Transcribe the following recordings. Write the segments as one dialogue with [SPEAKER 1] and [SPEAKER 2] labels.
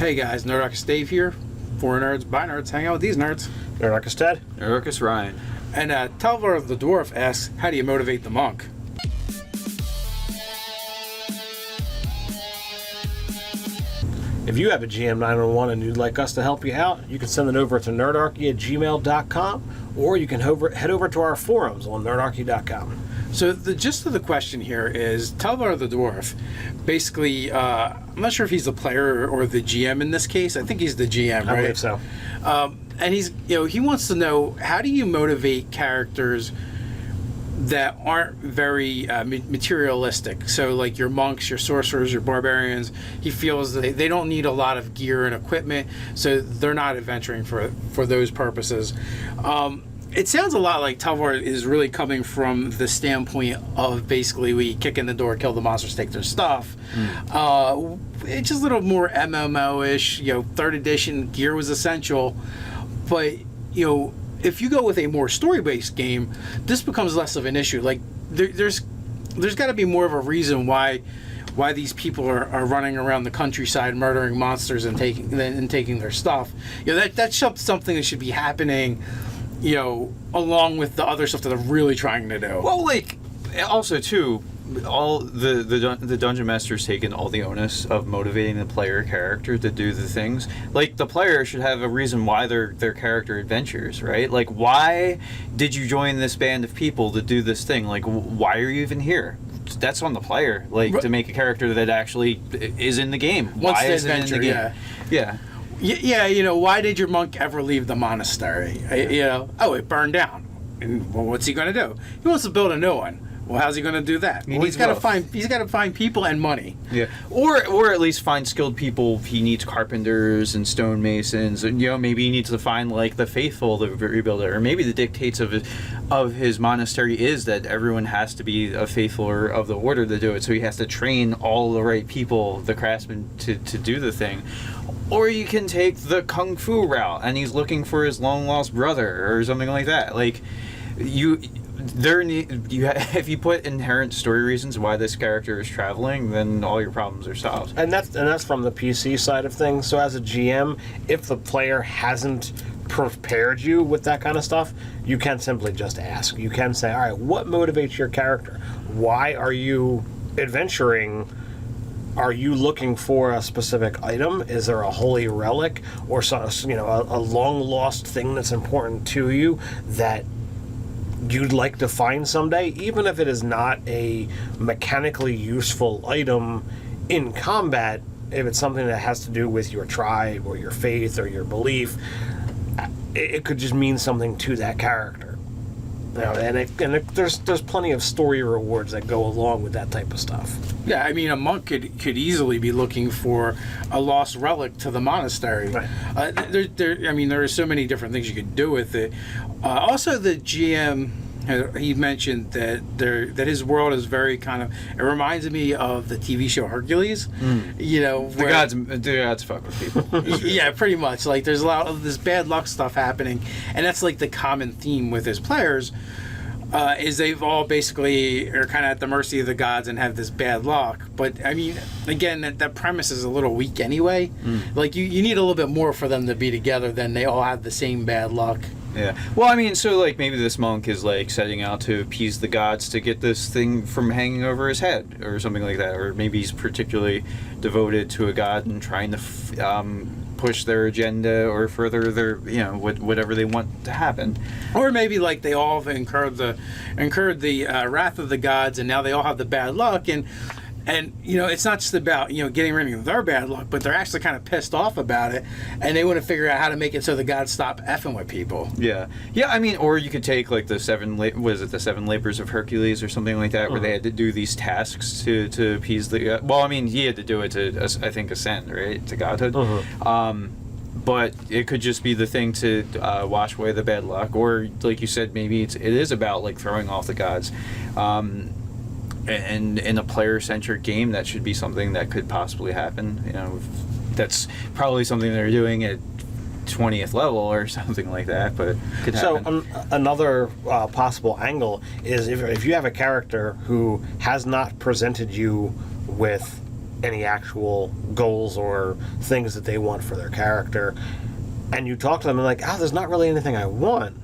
[SPEAKER 1] Hey guys, Nerdocus Dave here. For nerds, by nerds, hang out with these nerds.
[SPEAKER 2] Nerdocus Ted.
[SPEAKER 3] Nerdocus Ryan.
[SPEAKER 1] And Talvar the Dwarf asks, how do you motivate the monk?
[SPEAKER 2] If you have a GM 901 and you'd like us to help you out, you can send it over to nerdarchy@gmail.com, or you can head over to our forums on nerdarchy.com.
[SPEAKER 1] So the gist of the question here is Talvar the Dwarf, basically, I'm not sure if he's the player or the GM in this case. I think he's the GM, right?
[SPEAKER 2] I believe so.
[SPEAKER 1] And he wants to know, how do you motivate characters that aren't very materialistic? So like your monks, your sorcerers, your barbarians, he feels that they don't need a lot of gear and equipment, so they're not adventuring for those purposes. It sounds a lot like Talvar is really coming from the standpoint of basically we kick in the door, kill the monsters, take their stuff. It's just a little more MMO-ish. 3rd edition gear was essential, but if you go with a more story-based game, this becomes less of an issue. Like there's got to be more of a reason why these people are running around the countryside murdering monsters and taking their stuff. That's something that should be happening, along with the other stuff that they're really trying to do.
[SPEAKER 3] Well, also too, all the dungeon master's taken all the onus of motivating the player character to do the things. Like, the player should have a reason why their character adventures, right? Like, why did you join this band of people to do this thing? Like, why are you even here? That's on the player, to make a character that actually is in the game. Why is it in the game? Yeah.
[SPEAKER 1] Yeah, why did your monk ever leave the monastery? It burned down. And, well, what's he going to do? He wants to build a new one. Well, how's he going to do that? He's got to find people and money.
[SPEAKER 3] Yeah, or at least find skilled people. He needs carpenters and stonemasons, and maybe he needs to find the faithful to rebuild it, or maybe the dictates of his monastery is that everyone has to be a faithful of the order to do it. So he has to train all the right people, the craftsmen, to do the thing. Or you can take the kung fu route, and he's looking for his long lost brother or something like that. If you put inherent story reasons why this character is traveling, then all your problems are solved.
[SPEAKER 2] And that's from the PC side of things. So as a GM, if the player hasn't prepared you with that kind of stuff, you can simply just ask. You can say, all right, what motivates your character? Why are you adventuring? Are you looking for a specific item? Is there a holy relic or a long lost thing that's important to you that you'd like to find someday, even if it is not a mechanically useful item in combat? If it's something that has to do with your tribe or your faith or your belief, it could just mean something to that character. There's plenty of story rewards that go along with that type of stuff.
[SPEAKER 1] Yeah, I mean, a monk could easily be looking for a lost relic to the monastery.
[SPEAKER 2] Right.
[SPEAKER 1] There are so many different things you could do with it. Also, the GM, he mentioned that his world is very it reminds me of the TV show Hercules.
[SPEAKER 3] The gods fuck with people.
[SPEAKER 1] Yeah, pretty much. There's a lot of this bad luck stuff happening, and that's the common theme with his players. Is they've all basically are kind of at the mercy of the gods and have this bad luck. But I mean, again, that premise is a little weak anyway. You need a little bit more for them to be together than they all have the same bad luck.
[SPEAKER 3] Yeah. Well, I mean, so maybe this monk is setting out to appease the gods to get this thing from hanging over his head or something like that, or maybe he's particularly devoted to a god and trying to push their agenda or further their whatever they want to happen.
[SPEAKER 1] Or maybe they all have incurred the wrath of the gods, and now they all have the bad luck, and it's not just about getting rid of their bad luck, but they're actually kind of pissed off about it, and they want to figure out how to make it so the gods stop effing with people.
[SPEAKER 3] Yeah. I mean, or you could take the seven labors of Hercules or something like that, where they had to do these tasks to appease the. Well, I mean, he had to do it to, I think, ascend, right, to godhood. But it could just be the thing to wash away the bad luck, or like you said, maybe it is about throwing off the gods. And in a player-centric game, that should be something that could possibly happen. That's probably something they're doing at 20th level or something like that, but it could happen.
[SPEAKER 2] So another possible angle is if you have a character who has not presented you with any actual goals or things that they want for their character, and you talk to them and like, there's not really anything I want.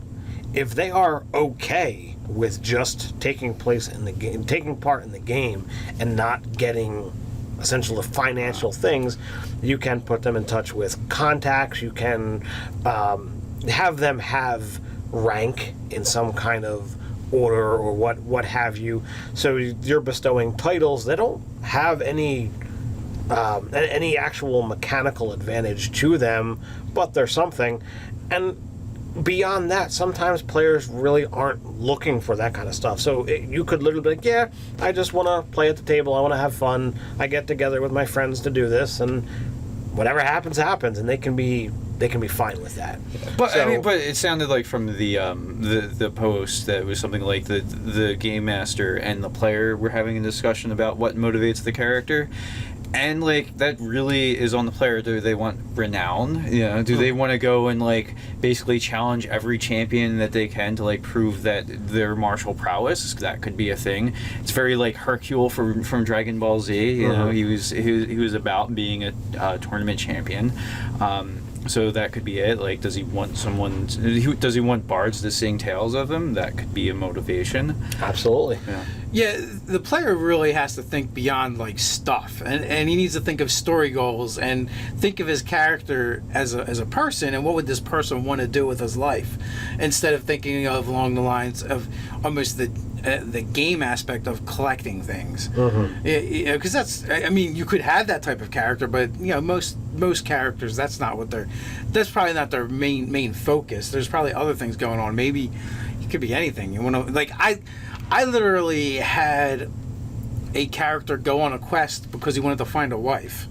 [SPEAKER 2] If they are okay with just taking part in the game and not getting essential financial things, you can put them in touch with contacts. You can have them have rank in some kind of order or what have you. So you're bestowing titles that don't have any actual mechanical advantage to them, but they're something. And beyond that, sometimes players really aren't looking for that kind of stuff. So you could literally be like, yeah, I just want to play at the table. I want to have fun. I get together with my friends to do this, and whatever happens, happens, and they can be fine with that.
[SPEAKER 3] But but it sounded like from the post that it was something like the game master and the player were having a discussion about what motivates the character. And like that really is on the player. Do they want renown? Do they want to go and like basically challenge every champion that they can to like prove that their martial prowess? That could be a thing. It's very like Hercule from Dragon Ball Z. You know, he was about being a tournament champion. So that could be it. Like, does he want bards to sing tales of him? That could be a motivation.
[SPEAKER 2] Absolutely.
[SPEAKER 1] Yeah, the player really has to think beyond like stuff, and he needs to think of story goals and think of his character as a person, and what would this person want to do with his life, instead of thinking of along the lines of almost the game aspect of collecting things. Because that's, I mean, you could have that type of character, but most characters, that's probably not their main focus. There's probably other things going on. Maybe it could be anything. You want to, like, I literally had a character go on a quest because he wanted to find a wife.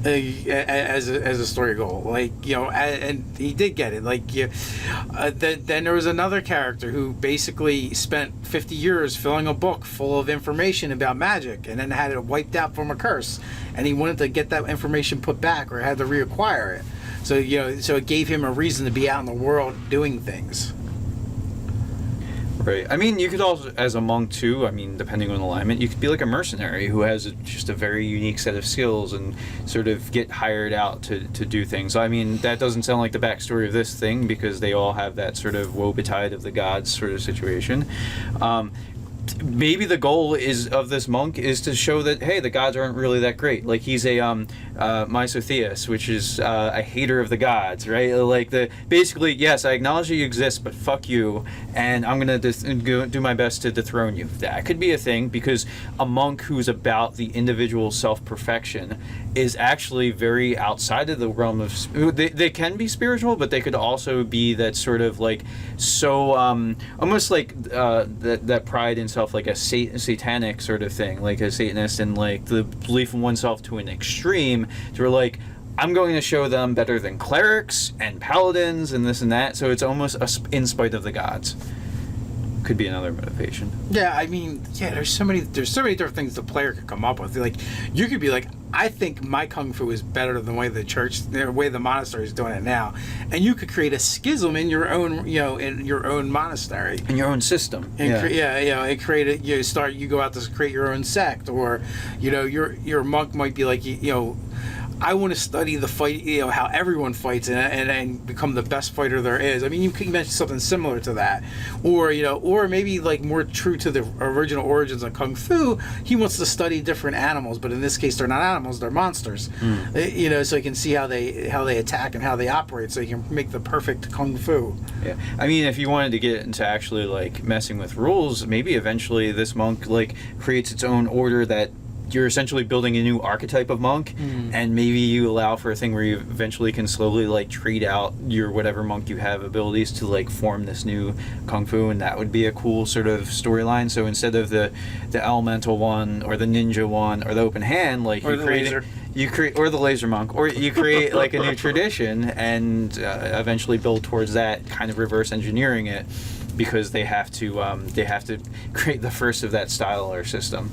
[SPEAKER 1] As a story goal, like, and he did get it. Like, then there was another character who basically spent 50 years filling a book full of information about magic, and then had it wiped out from a curse, and he wanted to get that information put back or had to reacquire it. So so it gave him a reason to be out in the world doing things.
[SPEAKER 3] Right. I mean, you could also, as a monk too, I mean, depending on alignment, you could be like a mercenary who has just a very unique set of skills and sort of get hired out to do things. I mean, that doesn't sound like the backstory of this thing, because they all have that sort of woe betide of the gods sort of situation. Maybe the goal of this monk is to show that, hey, the gods aren't really that great. Like, he's a Misotheus, which is a hater of the gods, right? Like, basically, yes, I acknowledge that you exist, but fuck you, and I'm gonna do my best to dethrone you. That could be a thing, because a monk who's about the individual self-perfection is actually very outside of the realm of... They can be spiritual, but they could also be that sort of, like, so... almost like that pride in self, like a satanic sort of thing, like a Satanist, and like the belief in oneself to an extreme, to where like, I'm going to show them better than clerics and paladins and this and that. So it's almost in spite of the gods. Could be another motivation.
[SPEAKER 1] Yeah, I mean, there's so many different things the player could come up with. Like, you could be like, I think my kung fu is better than the way the monastery is doing it now, and you could create a schism in your own, in your own monastery,
[SPEAKER 3] in your own system.
[SPEAKER 1] And and create it. You go out to create your own sect, or your monk might be like, I want to study the fight, how everyone fights, and become the best fighter there is. I mean, you could mention something similar to that, or maybe like more true to the original origins of Kung Fu. He wants to study different animals, but in this case, they're not animals; they're monsters. So he can see how they attack and how they operate, so he can make the perfect Kung Fu.
[SPEAKER 3] Yeah, I mean, if you wanted to get into actually like messing with rules, maybe eventually this monk like creates its own order that. You're essentially building a new archetype of monk, and maybe you allow for a thing where you eventually can slowly like trade out your whatever monk you have abilities to like form this new kung fu, and that would be a cool sort of storyline. So instead of the elemental one or the ninja one or the open hand, like or you create or the laser monk, or you create like a new tradition and eventually build towards that, kind of reverse engineering it. Because they have to create the first of that style or system.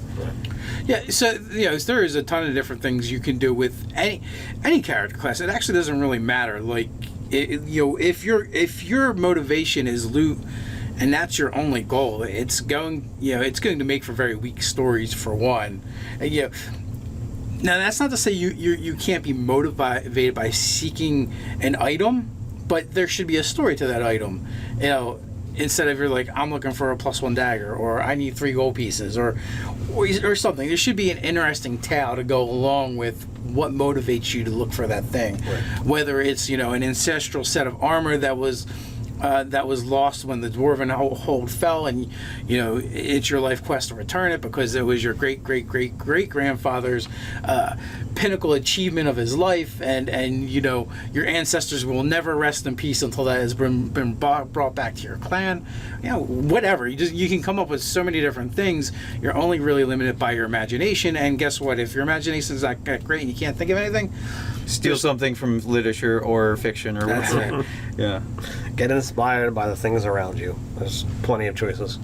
[SPEAKER 1] Yeah, so there is a ton of different things you can do with any character class. It actually doesn't really matter. Like, if your motivation is loot, and that's your only goal, it's going to make for very weak stories for one. And, Now, that's not to say you can't be motivated by seeking an item, but there should be a story to that item. You know, instead of you're like, I'm looking for a +1 dagger, or I need 3 gold pieces, or something. There should be an interesting tale to go along with what motivates you to look for that thing.
[SPEAKER 2] Right.
[SPEAKER 1] Whether it's, you know, an ancestral set of armor that was lost when the dwarven hold fell, and you know it's your life quest to return it because it was your great grandfather's pinnacle achievement of his life, and you know your ancestors will never rest in peace until that has been brought back to your clan. You know, whatever, you can come up with so many different things. You're only really limited by your imagination, and guess what? If your imagination is not that great and you can't think of anything,
[SPEAKER 3] Steal something from literature or fiction or
[SPEAKER 1] that's
[SPEAKER 3] whatever.
[SPEAKER 1] it.
[SPEAKER 3] Yeah.
[SPEAKER 2] Get inspired by the things around you. There's plenty of choices.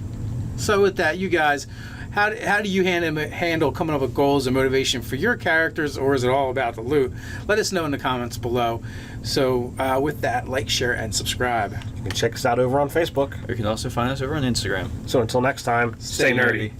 [SPEAKER 1] So with that, you guys, how do you handle coming up with goals and motivation for your characters, or is it all about the loot? Let us know in the comments below. So with that, like, share, and subscribe.
[SPEAKER 2] You can check us out over on Facebook.
[SPEAKER 3] You can also find us over on Instagram.
[SPEAKER 2] So until next time, stay nerdy.